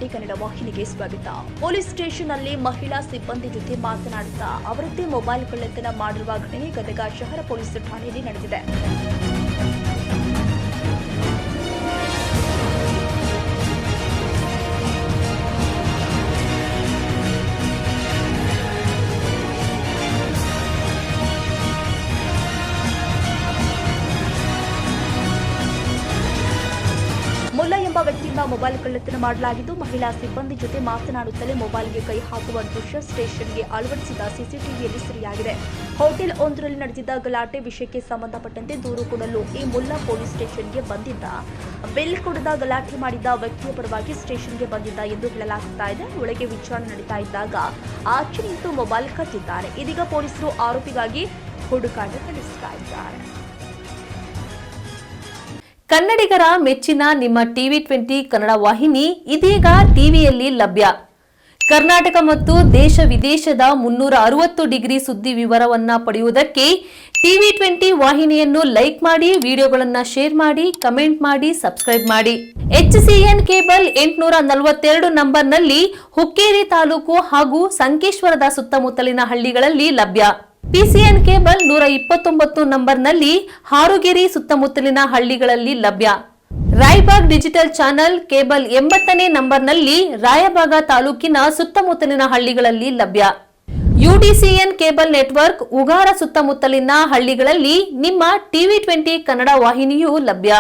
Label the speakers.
Speaker 1: TV20 Kannada ವಾಹಿನಿಗೆ ಸ್ವಾಗತ. Police ಸ್ಟೇಷನ್ನಲ್ಲಿ ಮಹಿಳಾ ಸಿಬ್ಬಂದಿ ಜೊತೆ ಮಾತನಾಡುತ್ತಾ ಅವರದ್ದೇ ಮೊಬೈಲ್ ಕಳ್ಳತನ ಮಾಡಿರುವ ಘಟನೆ ಗದಗ ಶಹರ ಪೊಲೀಸ್ ಠಾಣೆಯಲ್ಲಿ ನಡೆದಿದೆ. ಮುಲ್ಲಾ ಎಂಬ ವ್ಯಕ್ತಿಯಿಂದ ಮೊಬೈಲ್ ಕಳ್ಳತನ ಮಾಡಲಾಗಿದ್ದು, ಮಹಿಳಾ ಸಿಬ್ಬಂದಿ ಜೊತೆ ಮಾತನಾಡುತ್ತಲೇ ಮೊಬೈಲ್ಗೆ ಕೈ ಹಾಕುವ ದೃಶ್ಯ ಸ್ಟೇಷನ್ಗೆ ಅಳವಡಿಸಿದ ಸಿಸಿಟಿವಿಯಲ್ಲಿ ಸೆರೆಯಾಗಿದೆ. ಹೋಟೆಲ್ ಒಂದರಲ್ಲಿ ನಡೆದಿದ್ದ ಗಲಾಟೆ ವಿಷಯಕ್ಕೆ ಸಂಬಂಧಪಟ್ಟಂತೆ ದೂರು ಕೊಡಲು ಈ ಮುಲ್ಲಾ ಪೊಲೀಸ್ ಸ್ಟೇಷನ್ಗೆ ಬಂದಿದ್ದ. ಬಿಲ್ ಕೊಡದ ಗಲಾಟೆ ಮಾಡಿದ್ದ ವ್ಯಕ್ತಿಯ ಪರವಾಗಿ ಸ್ಟೇಷನ್ಗೆ ಬಂದಿದ್ದ ಎಂದು ಹೇಳಲಾಗುತ್ತಾ ಇದೆ. ಒಳಗೆ ವಿಚಾರಣೆ ನಡೀತಾ ಇದ್ದಾಗ ಆಚೆ ನಿಂತು ಮೊಬೈಲ್ ಕದ್ದಿದ್ದಾರೆ. ಇದೀಗ ಪೊಲೀಸರು ಆರೋಪಿಗಾಗಿ ಹುಡುಕಾಟ ನಡೆಸ್ತಾ ಇದ್ದಾರೆ.
Speaker 2: ಕನ್ನಡಿಗರ ಮೆಚ್ಚಿನ ನಿಮ್ಮ TV20 ಕನ್ನಡ ವಾಹಿನಿ ಇದೀಗ ಟಿವಿಯಲ್ಲಿ ಲಭ್ಯ. ಕರ್ನಾಟಕ ಮತ್ತು ದೇಶ ವಿದೇಶದ 360 ಡಿಗ್ರಿ ಸುದ್ದಿ ವಿವರವನ್ನ ಪಡೆಯುವುದಕ್ಕೆ TV20 ವಾಹಿನಿಯನ್ನು ಲೈಕ್ ಮಾಡಿ, ವಿಡಿಯೋಗಳನ್ನು ಶೇರ್ ಮಾಡಿ, ಕಮೆಂಟ್ ಮಾಡಿ, ಸಬ್ಸ್ಕ್ರೈಬ್ ಮಾಡಿ. HCN ಕೇಬಲ್ 842 ನಂಬರ್ನಲ್ಲಿ ಹುಕ್ಕೇರಿ ತಾಲೂಕು ಹಾಗೂ ಸಂಕೇಶ್ವರದ ಸುತ್ತಮುತ್ತಲಿನ ಹಳ್ಳಿಗಳಲ್ಲಿ ಲಭ್ಯ. PCN ಕೇಬಲ್ 129 ನಂಬರ್ನಲ್ಲಿ ಹಾರುಗೆರೆ ಸುತ್ತಮುತ್ತಲಿನ ಹಳ್ಳಿಗಳಲ್ಲಿ ಲಭ್ಯ. ರಾಯಬಾಗ್ ಡಿಜಿಟಲ್ ಚಾನೆಲ್ ಕೇಬಲ್ 80ನೇ ನಂಬರ್ನಲ್ಲಿ ರಾಯಬಾಗ ತಾಲೂಕಿನ ಸುತ್ತಮುತ್ತಲಿನ ಹಳ್ಳಿಗಳಲ್ಲಿ ಲಭ್ಯ. UDCN ಕೇಬಲ್ ನೆಟ್ವರ್ಕ್ ಉಗಾರ ಸುತ್ತಮುತ್ತಲಿನ ಹಳ್ಳಿಗಳಲ್ಲಿ ನಿಮ್ಮ TV20 ಕನ್ನಡ ವಾಹಿನಿಯೂ ಲಭ್ಯ.